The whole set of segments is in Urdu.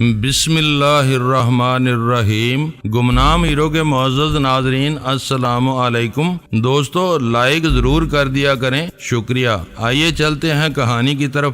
بسم اللہ الرحمن الرحیم۔ گمنام ہیرو کے معزز ناظرین، السلام علیکم۔ دوستو لائک ضرور کر دیا کریں، شکریہ۔ آئیے چلتے ہیں کہانی کی طرف۔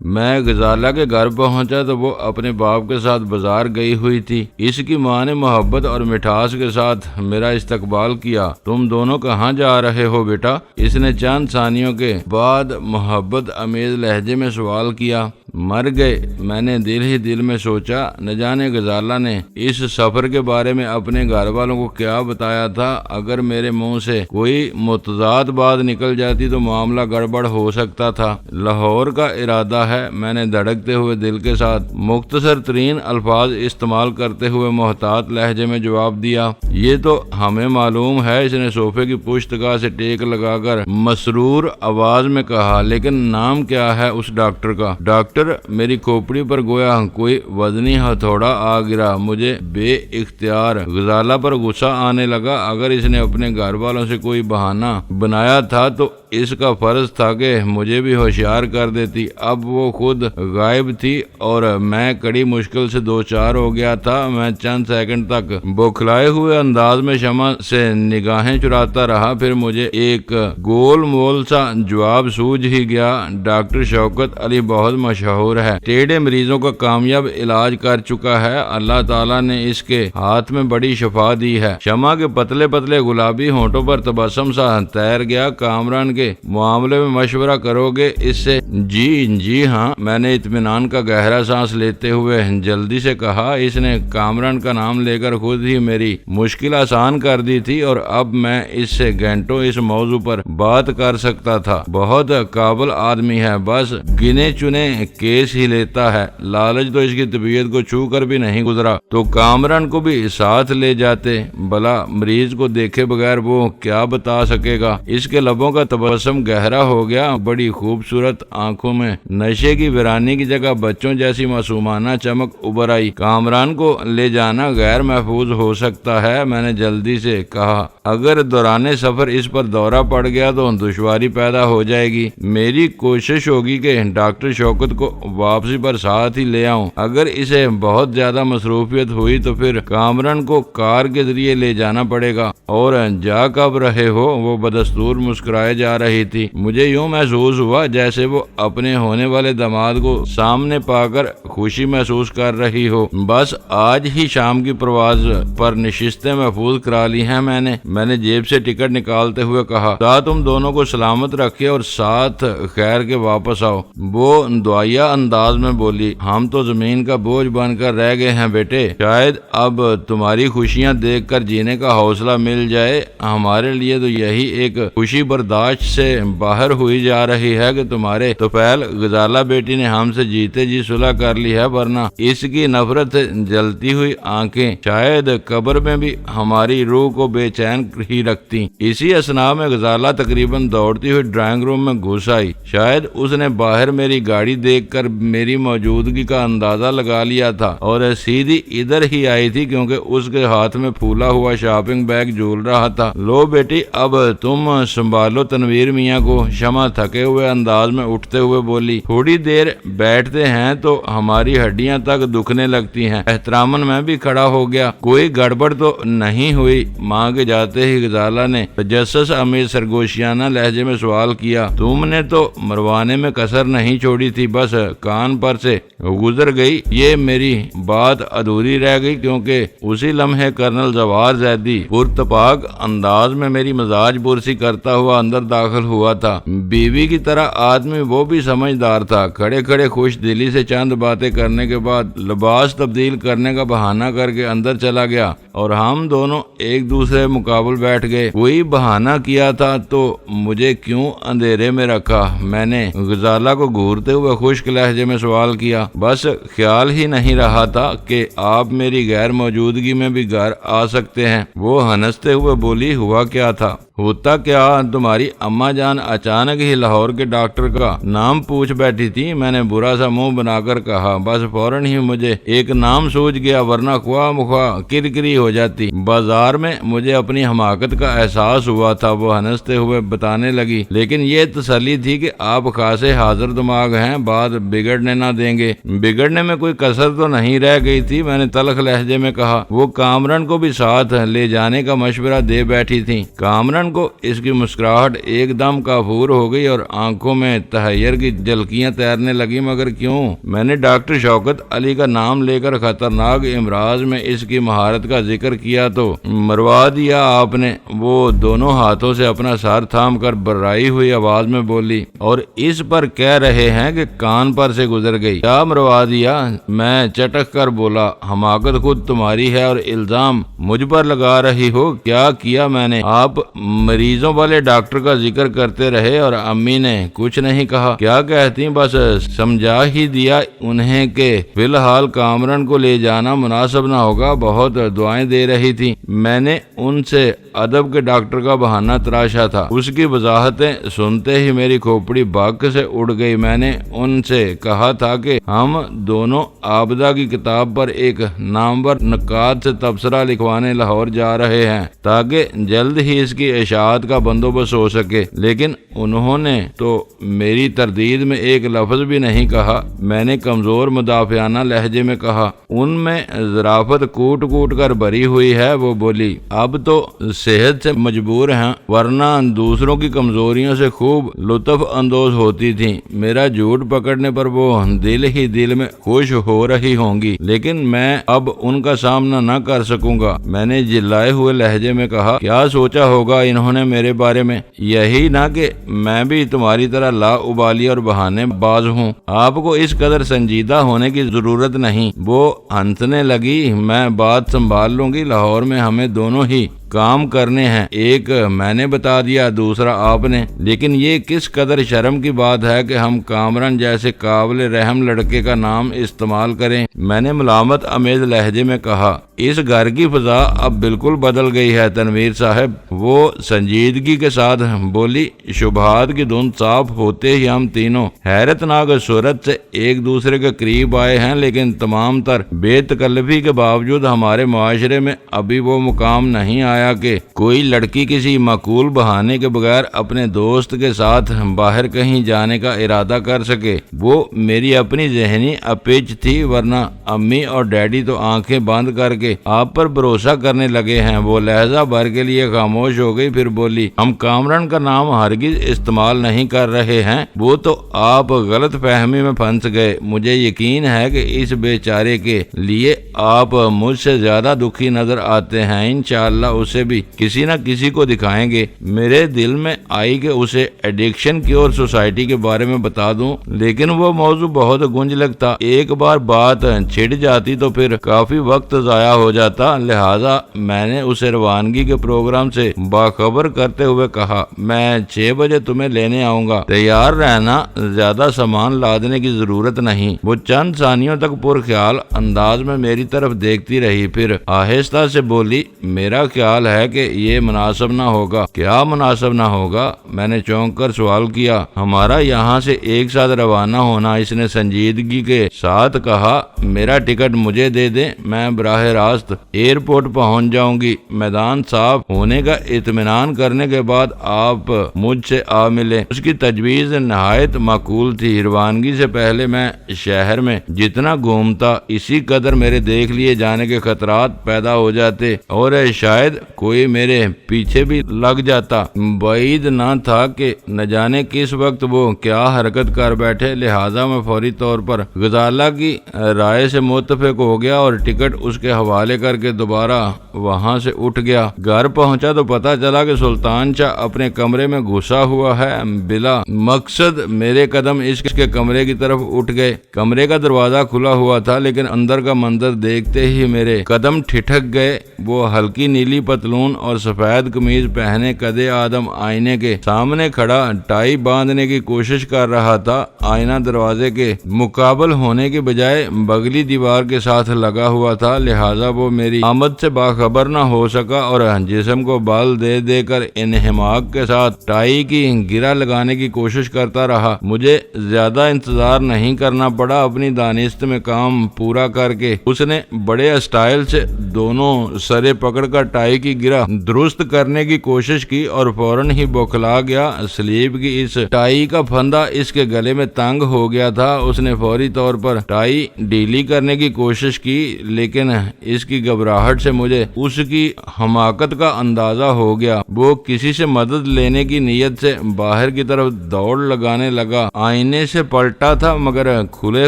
میں غزالہ کے گھر پہنچا تو وہ اپنے باپ کے ساتھ بازار گئی ہوئی تھی۔ اس کی ماں نے محبت اور مٹھاس کے ساتھ میرا استقبال کیا۔ تم دونوں کہاں جا رہے ہو بیٹا؟ اس نے چند ثانیوں کے بعد محبت امیز لہجے میں سوال کیا۔ مر گئے، میں نے دل ہی دل میں سوچا، نہ جانے غزالہ نے اس سفر کے بارے میں اپنے گھر والوں کو کیا بتایا تھا۔ اگر میرے منہ سے کوئی متضاد بات نکل جاتی تو معاملہ گڑبڑ ہو سکتا تھا۔ لاہور کا ارادہ ہے، میں نے دھڑکتے ہوئے دل کے ساتھ مختصر ترین الفاظ استعمال کرتے ہوئے محتاط لہجے میں جواب دیا۔ یہ تو ہمیں معلوم ہے، اس نے صوفے کی پشت گاہ سے ٹیک لگا کر مسرور آواز میں کہا، لیکن نام کیا ہے اس ڈاکٹر کا؟ ڈاکٹر؟ میری کھوپڑی پر گویا کوئی وزنی ہتھوڑا آ گرا۔ مجھے بے اختیار غزالہ پر غصہ آنے لگا۔ اگر اس نے اپنے گھر والوں سے کوئی بہانہ بنایا تھا تو اس کا فرض تھا کہ مجھے بھی ہوشیار کر دیتی۔ اب وہ خود غائب تھی اور میں کڑی مشکل سے دو چار ہو گیا تھا۔ میں چند سیکنڈ تک بوکھلائے ہوئے انداز میں شمع سے نگاہیں چراتا رہا، پھر مجھے ایک گول مول سا جواب سوجھ ہی گیا۔ ڈاکٹر شوکت علی بہت مشہور ہے، ٹیڑھے مریضوں کا کامیاب علاج کر چکا ہے۔ اللہ تعالیٰ نے اس کے ہاتھ میں بڑی شفا دی ہے۔ شمع کے پتلے پتلے گلابی ہونٹوں پر تبسم سا تیر گیا۔ کامران کے معاملے میں مشورہ کرو گے اس سے؟ جی ہاں، میں نے اطمینان کا گہرا سانس لیتے ہوئے جلدی سے کہا۔ اس نے کامران کا نام لے کر خود ہی میری مشکل آسان کر دی تھی اور اب میں اس سے گھنٹوں اس موضوع پر بات کر سکتا تھا۔ بہت قابل آدمی ہے، بس گنے چنے کیس ہی لیتا ہے۔ لالچ تو اس کی طبیعت کو چھو کر بھی نہیں گزرا تو کامران کو بھی ساتھ لے جاتے، بھلا مریض کو دیکھے بغیر وہ کیا بتا سکے گا؟ اس کے لبوں کا تبسم گہرا ہو گیا۔ بڑی خوبصورت آنکھوں میں نشے کی ویرانی کی جگہ بچوں جیسی معصومانہ چمک ابھر آئی۔ کامران کو لے جانا غیر محفوظ ہو سکتا ہے، میں نے جلدی سے کہا۔ اگر دوران سفر اس پر دورہ پڑ گیا تو دشواری پیدا ہو جائے گی۔ میری کوشش ہوگی کہ ڈاکٹر شوکت کو واپسی پر ساتھ ہی لے آؤں۔ اگر اسے بہت زیادہ مصروفیت ہوئی تو پھر کامران کو کار کے ذریعے لے جانا پڑے گا۔ اور جا کب رہے ہو؟ وہ بدستور مسکرائے جا رہی تھی۔ مجھے یوں محسوس ہوا جیسے وہ اپنے ہونے والے داماد کو سامنے پا کر خوشی محسوس کر رہی ہو۔ بس آج ہی شام کی پرواز پر نشستیں محفوظ کرا لی ہیں میں نے جیب سے ٹکٹ نکالتے ہوئے کہا۔ خدا تم دونوں کو سلامت رکھے اور ساتھ خیر کے واپس آؤ۔ وہ دعائیہ انداز میں بولی۔ ہم تو زمین کا بوجھ بن کر رہ گئے ہیں بیٹے، شاید اب تمہاری خوشیاں دیکھ کر جینے کا حوصلہ مل جائے۔ ہمارے لیے تو یہی ایک خوشی برداشت سے باہر ہوئی جا رہی ہے کہ تمہارے طفیل غزالہ بیٹی نے ہم سے جیتے جی صلح کر لی ہے، ورنہ اس کی نفرت سے جلتی ہوئی آنکھیں شاید قبر میں بھی ہماری روح کو بے چین ہی رکھتی۔ اسی اثناء میں غزالہ تقریباً دوڑتی ہوئی ڈرائنگ روم میں گھس آئی۔ شاید اس نے باہر میری گاڑی دیکھ کر میری موجودگی کا اندازہ لگا لیا تھا اور سیدھی ادھر ہی آئی تھی کیونکہ اس کے ہاتھ میں پھولا ہوا شاپنگ بیگ جھول رہا تھا۔ لو بیٹی اب تم سنبھالو تنویر میاں کو۔ شمع تھکے ہوئے انداز میں اٹھتے ہوئے بولی۔ تھوڑی دیر بیٹھتے ہیں تو ہماری ہڈیاں تک دکھنے لگتی ہیں۔ احتراماً میں بھی کھڑا ہو گیا۔ کوئی گڑبڑ تو نہیں ہوئی؟ ماں کے جاتے ہی غزالہ نے تجسس امیز سرگوشیانہ لہجے میں سوال کیا۔ تم نے تو مروانے میں کسر نہیں چھوڑی تھی، بس کان پر سے گزر گئی۔ یہ میری بات ادھوری رہ گئی کیونکہ اسی لمحے کرنل زوار زیدی پرتپاک انداز میں میری مزاج پرسی کرتا ہوا اندر داخل ہوا تھا۔ بیوی کی طرح آدمی وہ بھی سمجھدار تھا۔ کھڑے کھڑے خوش دلی سے چند باتیں کرنے کے بعد لباس تبدیل کرنے کا بہانہ کر کے اندر چلا گیا اور ہم دونوں ایک دوسرے مقابل بیٹھ گئے۔ کوئی بہانہ کیا تھا تو مجھے کیوں اندھیرے میں رکھا؟ میں نے غزالہ کو گھورتے ہوئے خشک لہجے میں سوال کیا۔ بس خیال ہی نہیں رہا تھا کہ آپ میری غیر موجودگی میں بھی گھر آ سکتے ہیں۔ وہ ہنستے ہوئے بولی۔ ہوا کیا تھا؟ ہوتا کیا، تمہاری اماں جان اچانک ہی لاہور کے ڈاکٹر کا نام پوچھ بیٹھی تھی۔ میں نے برا سا منہ بنا کر کہا، بس فوراً ہی مجھے ایک نام سوچ گیا، ورنہ خواہ مخواہ کرکری ہو جاتی۔ بازار میں مجھے اپنی حماقت کا احساس ہوا تھا۔ وہ ہنستے ہوئے بتانے لگی، لیکن یہ تسلی تھی کہ آپ خاصے حاضر دماغ ہیں، بات بگڑنے نہ دیں گے۔ بگڑنے میں کوئی کسر تو نہیں رہ گئی تھی، میں نے تلخ لہجے میں کہا۔ وہ کامران کو بھی ساتھ لے جانے کا مشورہ دے بیٹھی تھی۔ کامران کو اس کی مسکراہٹ ایک دم کافور ہو گئی اور آنکھوں میں تحیر کی جھلکیاں تیرنے لگی۔ مگر کیوں؟ میں نے ڈاکٹر شوکت علی کا نام لے کر خطرناک امراض میں اس کی مہارت کا ذکر کیا تو مروا دیا آپ نے۔ وہ دونوں ہاتھوں سے اپنا سر تھام کر بررائی ہوئی آواز میں بولی، اور اس پر کہہ رہے ہیں کہ کان پر سے گزر گئی۔ کیا مروا دیا؟ میں چٹک کر بولا، حماقت خود تمہاری ہے اور الزام مجھ پر لگا رہی ہو۔ کیا کیا میں نے؟ آپ مریضوں والے ڈاکٹر کا ذکر کرتے رہے اور امی نے کچھ نہیں کہا۔ کیا کہتی؟ بس سمجھا ہی دیا انہیں کہ فی الحال کامران کو لے جانا مناسب نہ ہوگا۔ بہت دعائیں دے رہی تھی۔ میں نے ان سے ادب کے ڈاکٹر کا بہانہ تراشا تھا۔ اس کی وضاحتیں سنتے ہی میری کھوپڑی بک سے اڑ گئی۔ میں نے ان سے کہا تھا کہ ہم دونوں آبدہ کی کتاب پر ایک نامور نقاد سے تبصرہ لکھوانے لاہور جا رہے ہیں تاکہ جلد ہی اس کی اشاعت کا بندوبست ہو سکے، لیکن انہوں نے تو میری تردید میں ایک لفظ بھی نہیں کہا۔ میں نے کمزور مدافعانہ لہجے میں کہا۔ ان میں ظرافت کوٹ کوٹ کر بھری ہوئی ہے۔ وہ بولی، اب تو صحت سے مجبور ہیں، ورنہ دوسروں کی کمزوریوں سے خوب لطف اندوز ہوتی تھی۔ میرا جھوٹ پکڑنے پر وہ دل ہی دل میں خوش ہو رہی ہوں گی، لیکن میں اب ان کا سامنا نہ کر سکوں گا۔ میں نے جلائے ہوئے لہجے میں کہا، کیا سوچا ہوگا انہوں نے میرے بارے میں؟ یہی نہ کہ میں بھی تمہاری طرح لا ابالی اور بہانے باز ہوں۔ آپ کو اس قدر سنجیدہ ہونے کی ضرورت نہیں۔ وہ ہنسنے لگی۔ میں بات سنبھال لوں گی، لاہور میں ہمیں دونوں ہی کام کرنے ہیں، ایک میں نے بتا دیا، دوسرا آپ نے۔ لیکن یہ کس قدر شرم کی بات ہے کہ ہم کامران جیسے قابل رحم لڑکے کا نام استعمال کریں۔ میں نے ملامت آمیز لہجے میں کہا، اس گھر کی فضا اب بالکل بدل گئی ہے تنویر صاحب۔ وہ سنجیدگی کے ساتھ بولی، شبہات کی دھند صاف ہوتے ہی ہم تینوں حیرت ناک صورت سے ایک دوسرے کے قریب آئے ہیں، لیکن تمام تر بے تکلفی کے باوجود ہمارے معاشرے میں ابھی وہ مقام نہیں آیا کہ کوئی لڑکی کسی معقول بہانے کے بغیر اپنے دوست کے ساتھ باہر کہیں جانے کا ارادہ کر سکے۔ وہ میری اپنی ذہنی اپیچ تھی، ورنہ امی اور ڈیڈی تو آنکھیں بند کر کے آپ پر بھروسہ کرنے لگے ہیں۔ وہ لہجہ بھر کے لیے خاموش ہو گئی، پھر بولی، ہم کامران کا نام ہرگز استعمال نہیں کر رہے ہیں، وہ تو آپ غلط فہمی میں پھنس گئے۔ مجھے یقین ہے کہ اس بیچارے کے لیے آپ مجھ سے زیادہ دکھی نظر آتے ہیں۔ انشاءاللہ اسے بھی کسی نہ کسی کو دکھائیں گے۔ میرے دل میں آئی کہ اسے ایڈکشن کیور سوسائٹی کے بارے میں بتا دوں، لیکن وہ موضوع بہت گنجلک تھا۔ ایک بار بات چھڑ جاتی تو پھر کافی وقت ضائع ہو جاتا، لہذا میں نے اسے روانگی کے پروگرام سے باخبر کرتے ہوئے کہا، میں 6 بجے تمہیں لینے آؤں گا، تیار رہنا، زیادہ سامان لادنے کی ضرورت نہیں۔ وہ چند ثانیوں تک پرخیال انداز میں میری طرف دیکھتی رہی، پھر آہستہ سے بولی، میرا خیال ہے کہ یہ مناسب نہ ہوگا۔ کیا مناسب نہ ہوگا؟ میں نے چونک کر سوال کیا۔ ہمارا یہاں سے ایک ساتھ روانہ ہونا۔ اس نے سنجیدگی کے ساتھ کہا، میرا ٹکٹ مجھے دے دیں، میں براہ راست ایئرپورٹ پہنچ جاؤں گی۔ میدان صاف ہونے کا اطمینان کرنے کے بعد آپ مجھ سے آ ملیں۔ اس کی تجویز نہایت معقول تھی۔ روانگی سے پہلے میں شہر میں جتنا گھومتا، اسی قدر میرے دیکھ لیے جانے کے خطرات پیدا ہو جاتے اور شاید کوئی میرے پیچھے بھی لگ جاتا۔ بعید نہ تھا کہ نہ جانے کس وقت وہ کیا حرکت کر بیٹھے، لہذا میں فوری طور پر غزالہ کی رائے سے متفق ہو گیا اور ٹکٹ اس کے حوالے کر کے دوبارہ وہاں سے اٹھ گیا۔ گھر پہنچا تو پتا چلا کہ سلطان شاہ اپنے کمرے میں گھسا ہوا ہے۔ بلا مقصد میرے قدم اس کے کمرے کی طرف اٹھ گئے۔ کمرے کا دروازہ کھلا ہوا تھا، لیکن اندر کا منظر دیکھتے ہی میرے قدم ٹھٹک گئے۔ وہ ہلکی نیلی پتلون اور سفید قمیض پہنے قد آدم آئینے کے سامنے کھڑا ٹائی باندھنے کی کوشش کر رہا تھا۔ آئینہ دروازے کے مقابل ہونے کے بجائے بغلی دیوار کے ساتھ لگا ہوا تھا، لہذا وہ میری آمد سے باخبر نہ ہو سکا اور جسم کو بال دے دے کر انہماک کے ساتھ ٹائی کی گرہ لگانے کی کوشش کرتا رہا۔ مجھے زیادہ انتظار نہیں کرنا پڑا۔ اپنی دانست میں کام پورا کر کے اس نے بڑے اسٹائل سے دونوں سرے پکڑ کر ٹائی کی گرہ درست کرنے کی کوشش کی اور فوراً ہی بوکھلا گیا۔ سلیب کی اس ٹائی کا پھندا اس کے گلے میں تنگ ہو گیا تھا۔ اس نے فوری طور پر ٹائی ڈھیلی کرنے کی کوشش کی، لیکن اس کی گھبراہٹ سے مجھے اس کی حماقت کا اندازہ ہو گیا۔ وہ کسی سے مدد لینے کی نیت سے باہر کی طرف دوڑ لگانے لگا۔ آئینے سے پلٹا تھا، مگر کھلے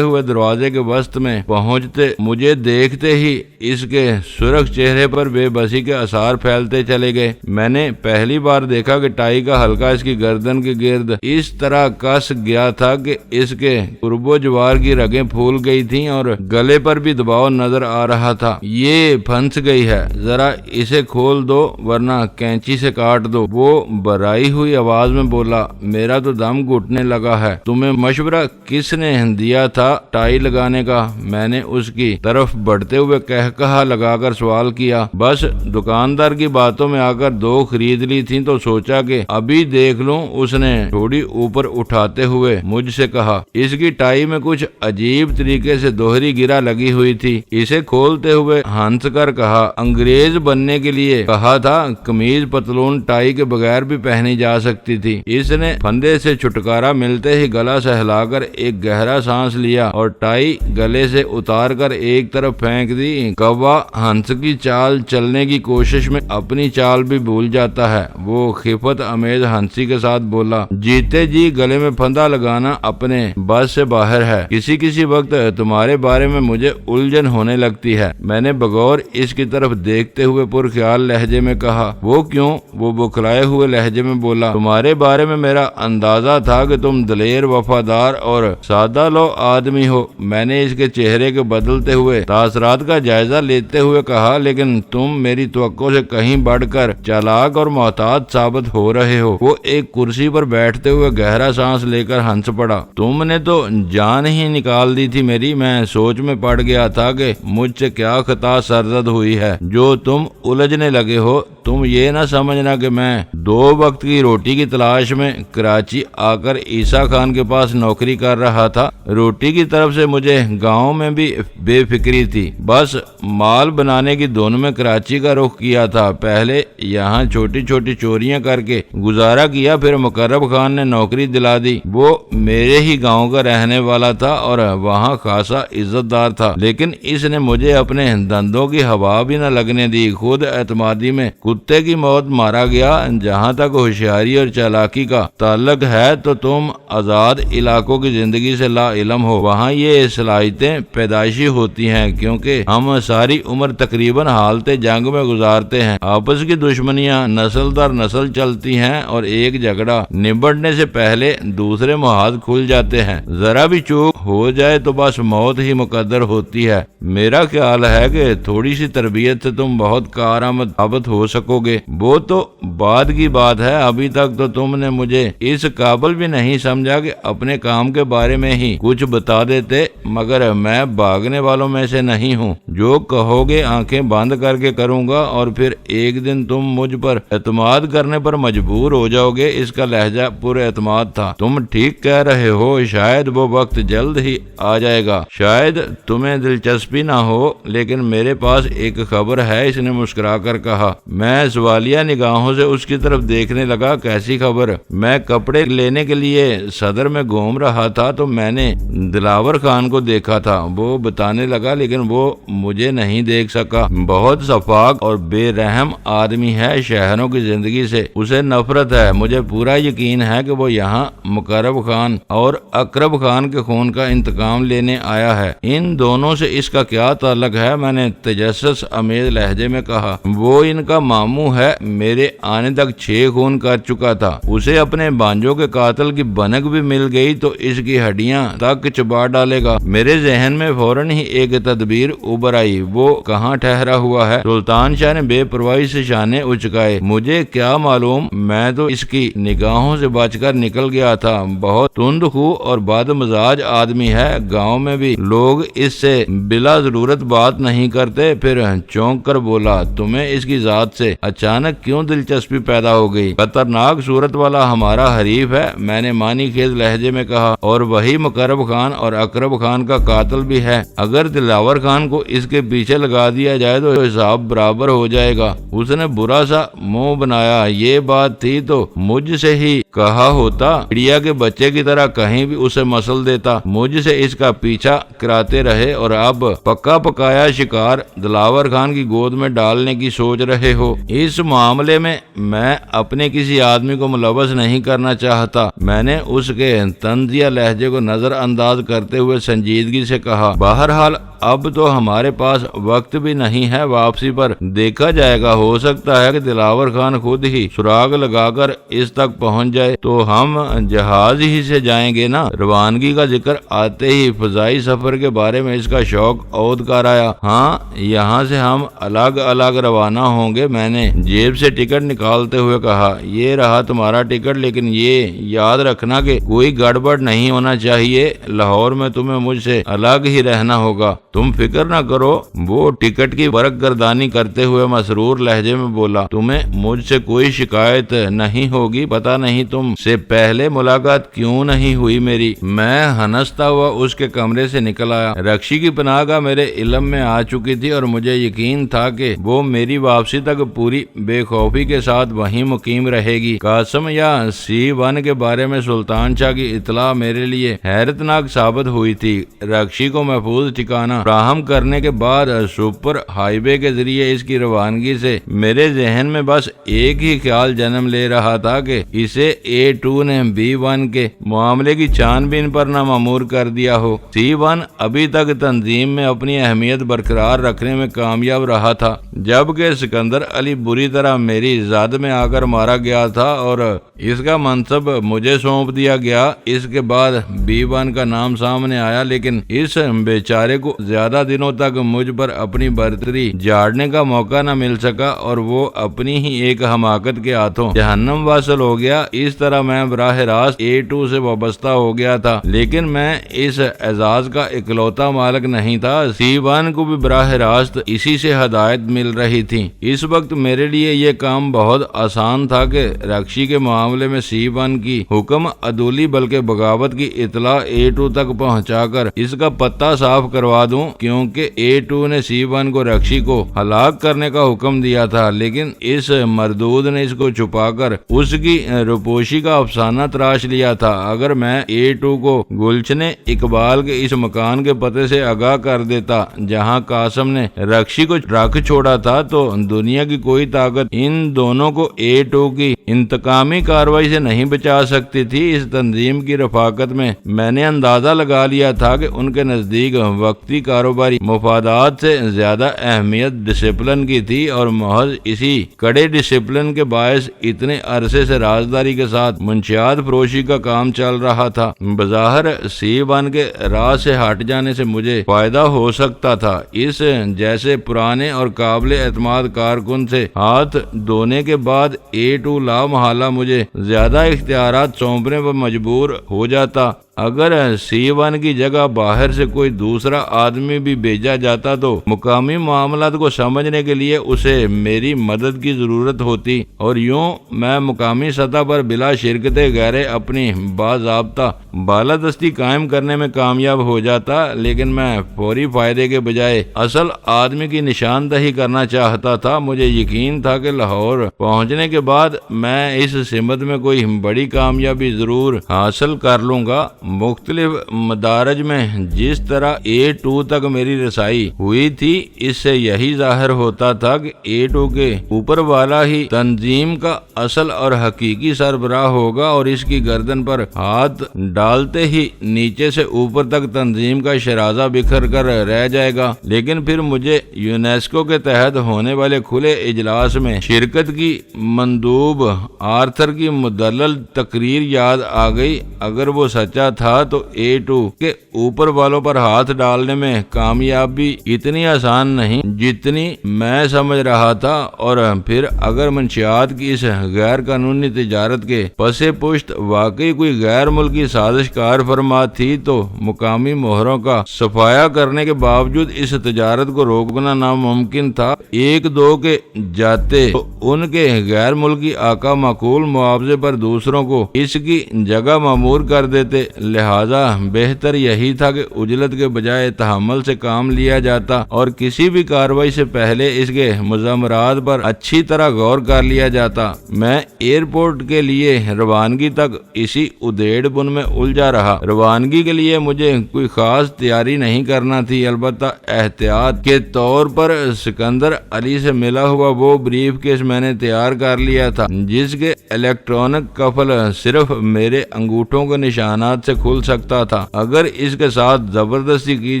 ہوئے دروازے کے وسط میں پہنچتے مجھے دیکھتے ہی اس کے سرخ چہرے پر بے بسی کے آثار پھیلتے چلے گئے۔ میں نے پہلی بار دیکھا کہ ٹائی کا حلقہ اس کی گردن کے گرد اس طرح کس گیا تھا کہ اس کے قرب و جوار کی رگیں پھول گئی تھیں اور گلے پر بھی دباؤ نظر آ رہا تھا۔ یہ پھنس گئی ہے، ذرا اسے کھول دو ورنہ کینچی سے کاٹ دو، وہ برائی ہوئی آواز میں بولا۔ میرا تو دم گھٹنے لگا ہے۔ تمہیں مشورہ کس نے دیا تھا ٹائی لگانے کا؟ میں نے اس کی طرف بڑھتے ہوئے کہا لگا کر سوال کیا۔ بس دکاندار کی باتوں میں آ کر دو خرید لی تھی تو سوچا کہ ابھی دیکھ لوں، اس نے تھوڑی اوپر اٹھاتے ہوئے مجھ سے کہا۔ اس کی ٹائی میں کچھ عجیب طریقے سے دوہری گرہ لگی ہوئی تھی۔ اسے کھولتے ہوئے ہنس کر کہا، انگریز بننے کے لیے کہا تھا، قمیض پتلون ٹائی کے بغیر بھی پہنی جا سکتی تھی۔ اس نے پھندے سے چھٹکارا ملتے ہی گلا سہلا کر ایک گہرا سانس لیا اور ٹائی گلے سے اتار کر ایک طرف پھینک دی۔ کوا ہنس کی چال چلنے کی کوشش میں اپنی چال بھی بھول جاتا ہے۔ وہ خفت امیز ہنسی کے ساتھ بولا، جیتے جی گلے میں پھندا لگانا اپنے بس سے باہر ہے۔ کسی وقت تمہارے بارے میں مجھے الجھن ہونے لگتی ہے۔ میں نے بغور اس کی طرف دیکھتے ہوئے پرخیال لہجے میں کہا، وہ کیوں؟ وہ بکھلائے ہوئے لہجے میں بولا، تمہارے بارے میں میرا اندازہ تھا کہ تم دلیر، وفادار اور سادہ لو آدمی ہو۔ میں نے اس کے چہرے کے بدلتے ہوئے تاثرات کا جائزہ لیتے ہوئے کہا، لیکن تم میری توقع سے کہیں بڑھ کر چالاک اور محتاط ثابت ہو رہے ہو۔ وہ ایک کرسی پر بیٹھتے ہوئے گہرا سانس لے کر ہنس پڑا۔ تم نے تو جان ہی نکال دی تھی میری۔ میں سوچ میں پڑ گیا تھا کہ مجھ سے کیا خطا سرزد ہوئی ہے جو تم الجھنے لگے ہو۔ تم یہ نہ سمجھنا کہ میں 2 وقت کی روٹی کی تلاش میں کراچی آ کر عیسیٰ خان کے پاس نوکری کر رہا تھا۔ روٹی کی طرف سے مجھے گاؤں میں بھی بے فکری تھی۔ بس مال بنانے کی دھن میں کراچی کا رخ کیا تھا۔ پہلے یہاں چھوٹی چھوٹی چوریاں کر کے گزارا کیا، پھر مقرب خان نے نوکری دلا دی۔ وہ میرے ہی گاؤں کا رہنے والا تھا اور وہاں خاصا عزت دار تھا، لیکن اس نے مجھے اپنے دندوں کی ہوا بھی نہ لگنے دی۔ خود اعتمادی میں کتے کی موت مارا گیا۔ جہاں تک ہوشیاری اور چالاکی کا تعلق ہے تو تم آزاد علاقوں کی زندگی سے لا علم ہو۔ وہاں یہ صلاحیتیں پیدائشی ہوتی ہیں، کیونکہ ہم ساری عمر تقریباً حالت جنگ میں گزارتے ہیں۔ آپس کی دشمنیاں نسل در نسل چلتی ہیں اور ایک جھگڑا نبڑنے سے پہلے دوسرے محاذ کھل جاتے ہیں۔ ذرا بھی چوک ہو جائے تو بس موت ہی مقدر ہوتی ہے۔ میرا خیال ہے کہ تھوڑی سی تربیت سے تم بہت کارآمد ثابت ہو سکو گے۔ وہ تو بعد کی بات ہے، ابھی تک تو تم نے مجھے اس قابل بھی نہیں سمجھا کہ اپنے کام کے بارے میں ہی کچھ بتا دیتے، مگر میں بھاگنے والوں میں سے نہیں ہوں۔ جو کہو گے آنکھیں بند کر کے کروں گا، اور پھر ایک دن تم مجھ پر اعتماد کرنے پر مجبور ہو جاؤ گے۔ اس کا لہجہ پر اعتماد تھا۔ تم ٹھیک کہہ رہے ہو، شاید وہ وقت جلد ہی آ جائے گا۔ شاید تمہیں دلچسپی نہ ہو، لیکن میرے پاس ایک خبر ہے، اس نے مسکرا کر کہا۔ میں سوالیہ نگاہوں سے اس کی طرف دیکھنے لگا۔ کیسی خبر؟ میں کپڑے لینے کے لیے صدر میں گھوم رہا تھا تو میں نے دلاور خان کو دیکھا تھا، وہ بتانے لگا، لیکن وہ مجھے نہیں دیکھ سکا۔ بہت شفاق اور بے رحم آدمی ہے، شہروں کی زندگی سے اسے نفرت ہے۔ مجھے پورا یقین ہے کہ وہ یہاں مقرب خان اور اقرب خان کے خون کا انتقام لینے آیا ہے۔ ان دونوں سے اس کا کیا تعلق ہے؟ میں نے تجسس امیز لہجے میں کہا۔ وہ ان کا ماموں ہے، میرے آنے تک 6 خون کر چکا تھا۔ اسے اپنے بانجوں کے قاتل کی بنک بھی مل گئی تو اس کی ہڈیاں تک چبا ڈالے گا۔ میرے ذہن میں فوراً ہی ایک تدبیر ابھر آئی، وہ کہاں ٹھہرا ہوا ہے؟ سلطان شاہ نے بے پرواہی سے شانے اچکائے، مجھے کیا معلوم، میں تو اس کی نگاہوں سے بچ کر نکل گیا تھا، بہت تند خو اور بد مزاج آدمی ہے، گاؤں میں بھی لوگ اس سے بلا ضرورت بات نہیں کرتے۔ پھر چونک کر بولا، تمہیں اس کی ذات سے اچانک کیوں دلچسپی پیدا ہو گئی؟ خطرناک صورت والا ہمارا حریف ہے، میں نے معنی خیز لہجے میں کہا، اور وہی مقرب خان اور اقرب خان کا قاتل بھی ہے، اگر دلاور خان کو اس کے پیچھے لگا دیا جائے تو حساب برابر ہو جائے گا۔ اس نے برا سا منہ بنایا، یہ بات تھی تو مجھ سے ہی کہا ہوتا، چڑیا کے بچے کی طرح کہیں بھی اسے مسل دیتا، مجھ سے اس کا پیچھا کراتے رہے اور اب پکا پکایا شکار دلاور خان کی گود میں ڈالنے کی سوچ رہے ہو۔ اس معاملے میں میں اپنے کسی آدمی کو ملوث نہیں کرنا چاہتا۔ میں نے اس کے طنزیہ لہجے کو نظر انداز کرتے ہوئے سنجیدگی سے کہا، بہرحال اب تو ہمارے پاس وقت بھی نہیں ہے، واپسی پر دیکھا جائے گا، ہو سکتا ہے کہ دلاور خان خود ہی سراغ لگا کر اس تک پہنچ جائے تو ہم جہاز ہی سے جائیں گے نا۔ روانگی کا ذکر آتے ہی فضائی سفر کے بارے میں اس کا شوق عود کر آیا۔ ہاں، یہاں سے ہم الگ الگ روانہ ہوں گے۔ میں نے جیب سے ٹکٹ نکالتے ہوئے کہا، یہ رہا تمہارا ٹکٹ، لیکن یہ یاد رکھنا کہ کوئی گڑبڑ نہیں ہونا چاہیے، لاہور میں تمہیں مجھ سے الگ ہی رہنا ہوگا، تم فکر نہ کرو۔ وہ ٹکٹ کی برق گردانی کرتے ہوئے مسرور لہجے میں بولا، تمہیں مجھ سے کوئی شکایت نہیں ہوگی، پتہ نہیں تم سے پہلے ملاقات کیوں نہیں ہوئی میری۔ میں ہنستا ہوا اس کے کمرے سے نکل آیا۔ رکشی کی پناہ گاہ میرے علم میں آ چکی تھی اور مجھے یقین تھا کہ وہ میری واپسی تک پوری بے خوفی کے ساتھ وہیں مقیم رہے گی۔ قاسم یا C1 کے بارے میں سلطان شاہ کی اطلاع میرے لیے حیرتناک ثابت ہوئی تھی۔ رکشی کو محفوظ ٹھکانہ فراہم کرنے کے بعد سپر ہائی وے کے ذریعے اس کی روانگی سے میرے ذہن میں بس ایک ہی خیال جنم لے رہا تھا کہ اسے A2 نے B1 کے معاملے کی چھان بین پر نہ مامور کر دیا ہو۔ C1 ابھی تک تنظیم میں اپنی اہمیت برقرار رکھنے میں کامیاب رہا تھا، جبکہ سکندر علی بری طرح میری زد میں آ کر مارا گیا تھا اور اس کا منصب مجھے سونپ دیا گیا۔ اس کے بعد B1 کا نام سامنے آیا، لیکن اس بیچارے کو زیادہ دنوں تک مجھ پر اپنی برتری جھاڑنے کا موقع نہ مل سکا اور وہ اپنی ہی ایک حماقت کے ہاتھوں جہنم واصل ہو گیا۔ اس طرح میں براہ راست A2 سے وابستہ ہو گیا تھا، لیکن میں اس اعزاز کا اکلوتا مالک نہیں تھا۔ C1 کو بھی براہ راست اسی سے ہدایت مل رہی تھی۔ اس وقت میرے لیے یہ کام بہت آسان تھا کہ رکشی کے معاملے میں C1 کی حکم عدولی بلکہ بغاوت کی اطلاع A2 تک پہنچا کر اس کا پتہ صاف کروا دوں، کیونکہ A2 نے C1 کو رکشی کو ہلاک کرنے کا حکم دیا تھا، لیکن اس مردود نے اس کو چھپا کر اس کی روپوشی کا افسانہ تراش لیا تھا۔ اگر میں A2 کو گلشن اقبال کے اس مکان کے پتے سے آگاہ کر دیتا جہاں قاسم نے رکشی کو رکھ چھوڑا تھا، تو دنیا کی کوئی طاقت ان دونوں کو A2 کی انتقامی کارروائی سے نہیں بچا سکتی تھی۔ اس تنظیم کی رفاقت میں نے اندازہ لگا لیا تھا کہ ان کے نزدیک وقتی کاروباری مفادات سے زیادہ اہمیت ڈسپلن کی تھی، اور محض اسی کڑے ڈسپلن کے باعث اتنے عرصے سے رازداری کے ساتھ منشیات فروشی کا کام چل رہا تھا۔ بظاہر C1 کے راہ سے ہٹ جانے سے مجھے فائدہ ہو سکتا تھا۔ اس جیسے پرانے اور قابل اعتماد کارکن سے ہاتھ دھونے کے بعد A2 لا محالہ مجھے زیادہ اختیارات سونپنے پر مجبور ہو جاتا۔ اگر C1 کی جگہ باہر سے کوئی دوسرا آدمی بھی بھیجا جاتا تو مقامی معاملات کو سمجھنے کے لیے اسے میری مدد کی ضرورت ہوتی، اور یوں میں مقامی سطح پر بلا شرکت غیر اپنی باضابطہ بالادستی قائم کرنے میں کامیاب ہو جاتا۔ لیکن میں فوری فائدے کے بجائے اصل آدمی کی نشاندہی کرنا چاہتا تھا۔ مجھے یقین تھا کہ لاہور پہنچنے کے بعد میں اس سمت میں کوئی بڑی کامیابی ضرور حاصل کر لوں گا۔ مختلف مدارج میں جس طرح A2 تک میری رسائی ہوئی تھی، اس سے یہی ظاہر ہوتا تھا کہ A2 کے اوپر والا ہی تنظیم کا اصل اور حقیقی سربراہ ہوگا، اور اس کی گردن پر ہاتھ ڈالتے ہی نیچے سے اوپر تک تنظیم کا شرازہ بکھر کر رہ جائے گا۔ لیکن پھر مجھے یونیسکو کے تحت ہونے والے کھلے اجلاس میں شرکت کی مندوب آرتھر کی مدلل تقریر یاد آ گئی۔ اگر وہ سچا تھا تو A2 کے اوپر والوں پر ہاتھ ڈالنے میں کامیابی اتنی آسان نہیں جتنی میں سمجھ رہا تھا، اور پھر اگر منشیات کی اس غیر قانونی تجارت کے پس پشت واقعی کوئی غیر ملکی سازش کار فرما تھی تو مقامی مہروں کا صفایا کرنے کے باوجود اس تجارت کو روکنا ناممکن تھا۔ 1-2 کے جاتے تو ان کے غیر ملکی آقا معقول معاوضے پر دوسروں کو اس کی جگہ مامور کر دیتے، لہذا بہتر یہی تھا کہ عجلت کے بجائے تحمل سے کام لیا جاتا اور کسی بھی کارروائی سے پہلے اس کے مضمرات پر اچھی طرح غور کر لیا جاتا۔ میں ایئرپورٹ کے لیے روانگی تک اسی ادھیڑ بن میں الجھا رہا۔ روانگی کے لیے مجھے کوئی خاص تیاری نہیں کرنا تھی، البتہ احتیاط کے طور پر سکندر علی سے ملا ہوا وہ بریف کیس میں نے تیار کر لیا تھا، جس کے الیکٹرانک قفل صرف میرے انگوٹھوں کے نشانات سے کھل سکتا تھا۔ اگر اس کے ساتھ زبردستی کی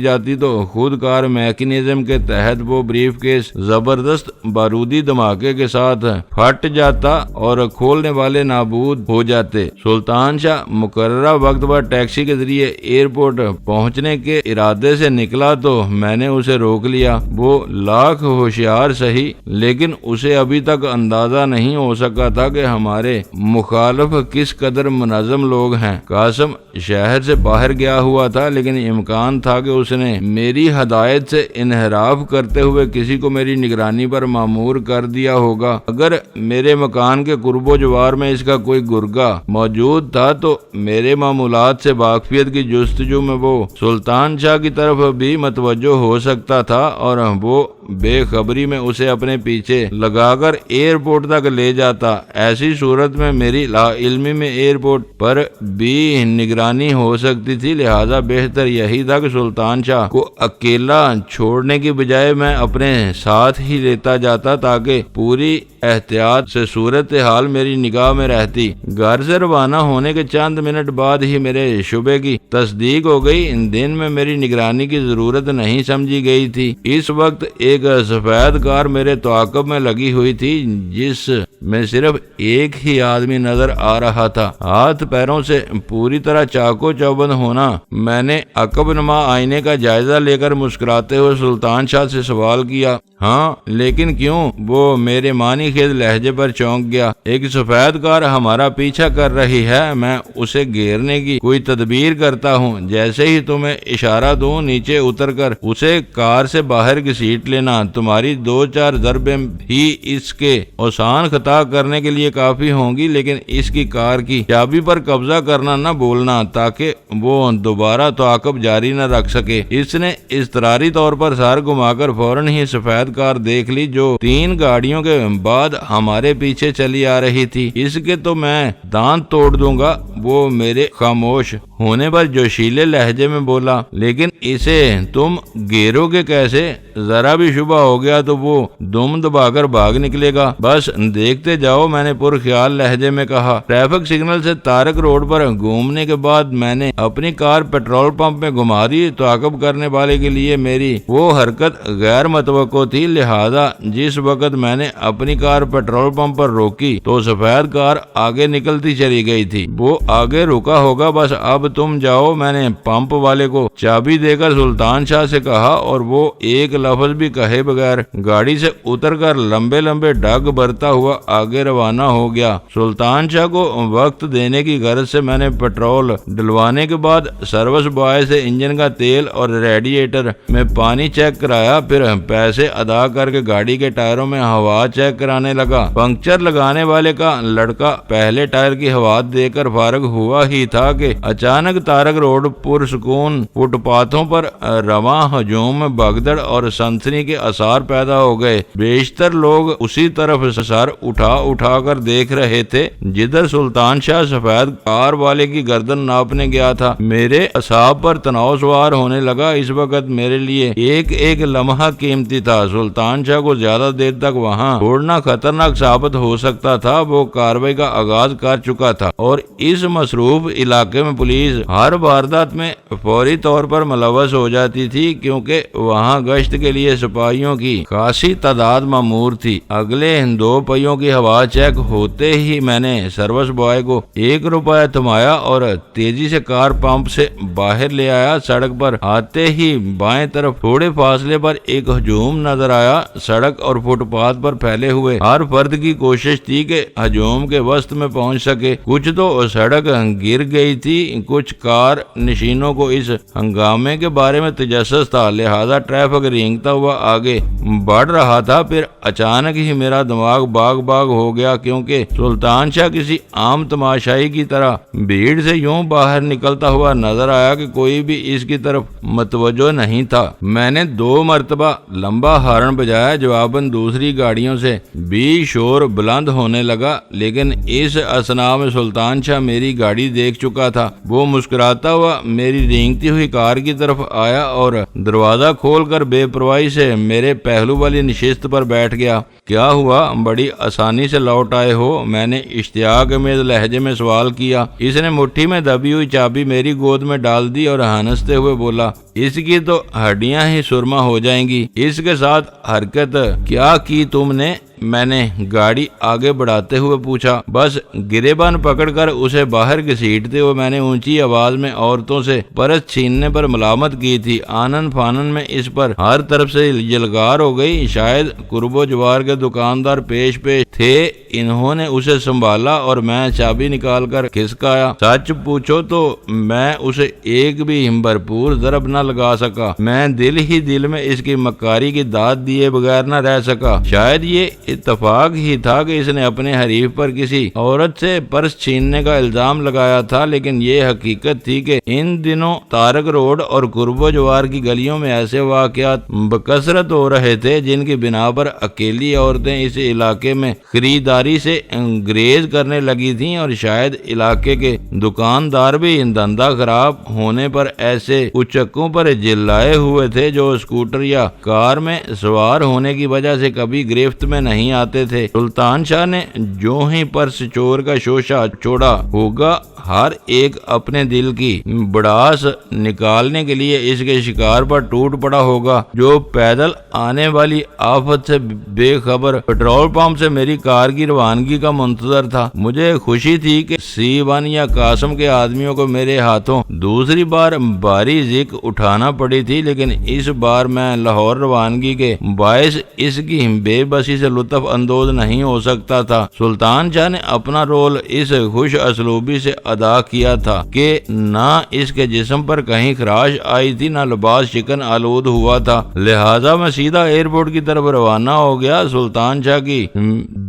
جاتی تو خود کار میکینزم کے تحت وہ بریف کیس زبردست بارودی دھماکے کے ساتھ پھٹ جاتا اور کھولنے والے نابود ہو جاتے۔ سلطان شاہ مقررہ وقت پر ٹیکسی کے ذریعے ایئرپورٹ پہنچنے کے ارادے سے نکلا تو میں نے اسے روک لیا۔ وہ لاکھ ہوشیار سہی، لیکن اسے ابھی تک اندازہ نہیں ہو سکا تھا کہ ہمارے مخالف کس قدر منظم لوگ ہیں۔ قاسم شہر سے باہر گیا ہوا تھا، لیکن امکان تھا کہ اس نے میری ہدایت سے انحراف کرتے ہوئے کسی کو میری نگرانی پر مامور کر دیا ہوگا۔ اگر میرے مکان کے قرب و جوار میں اس کا کوئی گرگا موجود تھا تو میرے معمولات سے واقفیت کی جستجو میں وہ سلطان شاہ کی طرف بھی متوجہ ہو سکتا تھا، اور وہ بے خبری میں اسے اپنے پیچھے لگا کر ایئرپورٹ تک لے جاتا۔ ایسی صورت میں میری لا علمی میں ایئرپورٹ پر بھی نگرانی ہو سکتی تھی، لہذا بہتر یہی تھا کہ سلطان شاہ کو اکیلا چھوڑنے کی بجائے میں اپنے ساتھ ہی لیتا جاتا تاکہ پوری احتیاط سے صورتحال میری نگاہ میں رہتی۔ گھر سے روانہ ہونے کے چند منٹ بعد ہی میرے شبے کی تصدیق ہو گئی۔ ان دن میں میری نگرانی کی ضرورت نہیں سمجھی گئی تھی۔ اس وقت ایک سفید کار میرے تعاقب میں لگی ہوئی تھی، جس میں صرف ایک ہی آدمی نظر آ رہا تھا، ہاتھ پیروں سے پوری طرح چاقو چوبند ہونا۔ میں نے عقب نما آئینے کا جائزہ لے کر مسکراتے ہوئے سلطان شاہ سے سوال کیا، ہاں لیکن کیوں؟ وہ میرے معنی خیز لہجے پر چونک گیا۔ ایک سفید کار ہمارا پیچھا کر رہی ہے، میں اسے گھیرنے کی کوئی تدبیر کرتا ہوں، جیسے ہی تمہیں اشارہ دوں نیچے اتر کر اسے کار سے باہر کی سیٹ لینا۔ تمہاری 2-4 ضربیں ہی اس کے آسان خطا کرنے کے لیے کافی ہوں گی، لیکن اس کی کار کی چابی پر قبضہ کرنا نہ بولنا تاکہ وہ دوبارہ تعاقب جاری نہ رکھ سکے۔ اس نے اضطراری طور پر سر گھما کر فوراً ہی سفید کار دیکھ لی جو 3 گاڑیوں کے بعد ہمارے پیچھے چلی آ رہی تھی۔ اس کے تو میں دانت توڑ دوں گا، وہ میرے خاموش ہونے پر جوشیلے لہجے میں بولا، لیکن اسے تم گھیرو گے کیسے؟ ذرا بھی شبہ ہو گیا تو وہ دم دبا کر بھاگ نکلے گا۔ بس دیکھتے جاؤ، میں نے پرخیال لہجے میں کہا۔ ٹریفک سگنل سے تارک روڈ پر گھومنے کے بعد میں نے اپنی کار پیٹرول پمپ میں گھما دی۔ تعاقب کرنے والے کے لیے میری وہ حرکت غیر متوقع تھی، لہذا جس وقت میں نے اپنی کار پیٹرول پمپ پر روکی تو سفید کار آگے نکلتی چلی گئی تھی۔ وہ آگے رکا ہوگا، بس اب تم جاؤ، میں نے پمپ والے کو چابی دے کر سلطان شاہ سے کہا، اور وہ ایک لفظ بھی کہے بغیر گاڑی سے اتر کر لمبے لمبے ڈگ بھرتا ہوا آگے روانہ ہو گیا۔ سلطان شاہ کو وقت دینے کی غرض سے میں نے پیٹرول ڈلوانے کے بعد سروس بوائے سے انجن کا تیل اور ریڈیٹر میں پانی چیک کرایا، پھر پیسے ادا کر کے گاڑی کے ٹائروں میں ہوا چیک کرانے لگا۔ پنکچر لگانے والے کا لڑکا پہلے ٹائر کی ہوا دے کر فارغ ہوا ہی تھا کہ اچانک تارک روڈ پرسکون فٹ پاتھوں پر رواں ہجوم میں بھگدڑ اور سنسنی کے آثار پیدا ہو گئے۔ بیشتر لوگ اسی طرف سر اٹھا اٹھا کر دیکھ رہے تھے جدھر سلطان شاہ سفید کار والے کی گردن ناپنے گیا تھا۔ میرے اعصاب پر تناؤ سوار ہونے لگا۔ اس وقت میرے لیے ایک ایک لمحہ قیمتی تھا۔ سلطان شاہ کو زیادہ دیر تک وہاں چھوڑنا خطرناک ثابت ہو سکتا تھا۔ وہ کارروائی کا آغاز کر چکا تھا اور اس مصروف علاقے میں پولیس ہر واردات میں فوری طور پر ملوث ہو جاتی تھی، کیونکہ وہاں گشت کے لیے سپاہیوں کی خاصی تعداد مامور تھی۔ اگلے 2 پہیوں کی ہوا چیک ہوتے ہی میں نے سروس بوائے کو 1 روپیہ تھمایا اور تیزی سے کار پمپ سے باہر لے آیا۔ سڑک پر آتے ہی بائیں طرف تھوڑے فاصلے پر ایک ہجوم نظر آیا۔ سڑک اور فٹ پاتھ پر پھیلے ہوئے ہر فرد کی کوشش تھی کہ ہجوم کے وسط میں پہنچ سکے۔ کچھ تو سڑک گر گئی تھی، کچھ کار نشینوں کو اس ہنگامے کے بارے میں تجسس تھا، لہذا ٹریفک رینگتا ہوا آگے بڑھ رہا تھا۔ پھر اچانک ہی میرا دماغ باغ ہو گیا، کیونکہ سلطان شاہ کسی عام تماشائی کی طرح بھیڑ سے یوں باہر نکلتا ہوا نظر آیا کہ کوئی بھی اس کی طرف متوجہ نہیں تھا۔ میں نے 2 مرتبہ لمبا ہارن بجایا، جواباً دوسری گاڑیوں سے بھی شور بلند ہونے لگا، لیکن اس اثناء میں سلطان شاہ میری گاڑی دیکھ چکا تھا۔ وہ مسکراتا ہوا میری رینگتی ہوئی کار کی طرف آیا اور دروازہ کھول کر بے پرواہی سے میرے پہلو والی نشست پر بیٹھ گیا۔ کیا ہوا؟ بڑی آسانی سے لوٹ آئے ہو؟ میں نے اشتیاق امیز لہجے میں سوال کیا۔ اس نے مٹھی میں دبی ہوئی چابی میری گود میں ڈال دی اور ہنستے ہوئے بولا، اس کی تو ہڈیاں ہی سرما ہو جائیں گی۔ اس کے ساتھ حرکت کیا کی تم نے؟ میں نے گاڑی آگے بڑھاتے ہوئے پوچھا۔ بس گریبان پکڑ کر اسے باہر گھسیٹتے ہوئے میں نے اونچی آواز میں عورتوں سے پرس چھیننے پر ملامت کی تھی۔ آنن فانن میں اس پر ہر طرف سے یلغار ہو گئی۔ شاید قرب و جوار کے دکاندار پیش تھے، انہوں نے اسے سنبھالا اور میں چابی نکال کر کھسکایا۔ سچ پوچھو تو میں اسے ایک بھی بھرپور ضرب نہ لگا سکا۔ میں دل ہی دل میں اس کی مکاری کی داد دیے بغیر نہ رہ سکا۔ شاید یہ اتفاق ہی تھا کہ اس نے اپنے حریف پر کسی عورت سے پرس چھیننے کا الزام لگایا تھا، لیکن یہ حقیقت تھی کہ ان دنوں تارک روڈ اور قرب و جوار کی گلیوں میں ایسے واقعات بکثرت ہو رہے تھے جن کی بنا پر اکیلی عورتیں اس علاقے میں خریداری سے گریز کرنے لگی تھیں، اور شاید علاقے کے دکاندار بھی دھندا خراب ہونے پر ایسے اچکوں پر جلائے ہوئے تھے جو اسکوٹر یا کار میں سوار ہونے کی وجہ سے کبھی گرفت میں نہیں آتے تھے۔ سلطان شاہ نے جو ہی پرس چور کا شوشہ چھوڑا ہوگا، ہر ایک اپنے دل کی بڑاس نکالنے کے لیے اس کے شکار پر ٹوٹ پڑا ہوگا، جو پیدل آنے والی آفت سے بے خبر پیٹرول پمپ سے میری کار کی روانگی کا منتظر تھا۔ مجھے خوشی تھی کہ C1 یا قاسم کے آدمیوں کو میرے ہاتھوں دوسری بار بھاری ذک اٹھانا پڑی تھی، لیکن اس بار میں لاہور روانگی کے باعث اس کی بے بسی سے لطف اندوز نہیں ہو سکتا تھا۔ سلطان شاہ نے اپنا رول اس خوش اسلوبی سے ادا کیا تھا کہ نہ اس کے جسم پر کہیں خراش آئی تھی، نہ لباس شکن آلود ہوا تھا، لہذا میں سیدھا ایئرپورٹ کی طرف روانہ ہو گیا۔ سلطان شاہ کی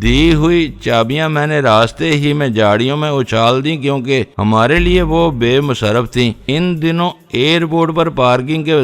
دی ہوئی چابیاں میں نے راستے ہی میں جاڑیوں میں اچھال دی، کیونکہ ہمارے لیے وہ بے مصرف تھیں۔ ان دنوں ایئرپورٹ پر پارکنگ کے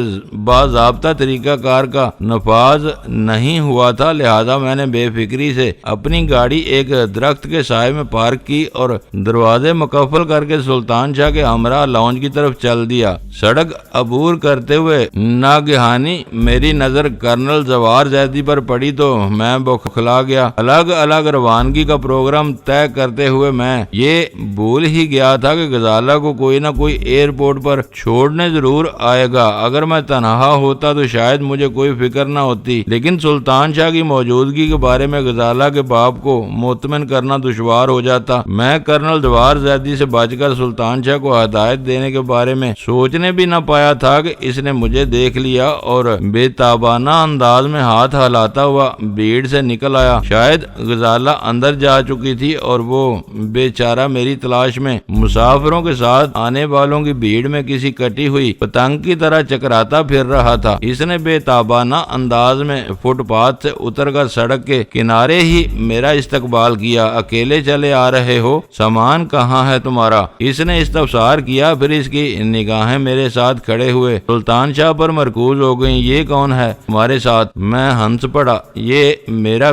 باضابطہ طریقہ کار کا نفاذ نہیں ہوا تھا، لہذا میں نے بے فکری سے اپنی گاڑی ایک درخت کے سائے میں پارک کی اور دروازے مقفل کر کے سلطان شاہ کے ہمراہ لاؤنج کی طرف چل دیا۔ سڑک عبور کرتے ہوئے ناگہانی میری نظر کرنل زوار زیدی پر پڑی تو میں بوکھلا گیا۔ الگ الگ روانگی کا پروگرام طے کرتے ہوئے میں یہ بھول ہی گیا تھا کہ غزالہ کو کوئی نہ کوئی ایئرپورٹ پر چھوڑنے ضرور آئے گا۔ اگر میں تنہا ہوتا تو شاید مجھے کوئی فکر نہ ہوتی، لیکن سلطان شاہ کی موجودگی کے بارے میں غزالہ کے باپ کو مطمئن کرنا دشوار ہو جاتا۔ میں کرنل زوار زیدی سے بچ کر سلطان شاہ کو ہدایت دینے کے بارے میں سوچنے بھی نہ پایا تھا کہ اس نے مجھے دیکھ لیا اور بے تابانہ انداز میں ہاتھ ہلاتا ہوا بھیڑ سے نکل آیا۔ شاید غزالہ اندر جا چکی تھی اور وہ بیچارہ میری تلاش میں مسافروں کے ساتھ آنے والوں کی بھیڑ میں کسی کٹی ہوئی پتنگ کی طرح چکراتا پھر رہا تھا۔ اس نے بے تابانہ انداز میں فٹ پاتھ سے اتر کر سڑک کے کنارے ہی میرا استقبال کیا۔ اکیلے چلے آ رہے ہو؟ سامان کہاں ہے تمہارا؟ اس نے استفسار کیا۔ پھر اس کی نگاہیں میرے ساتھ کھڑے ہوئے سلطان شاہ پر مرکوز ہو گئیں۔ یہ کون ہے تمہارے ساتھ؟ میں ہنس پڑا۔ یہ میرا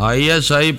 ISI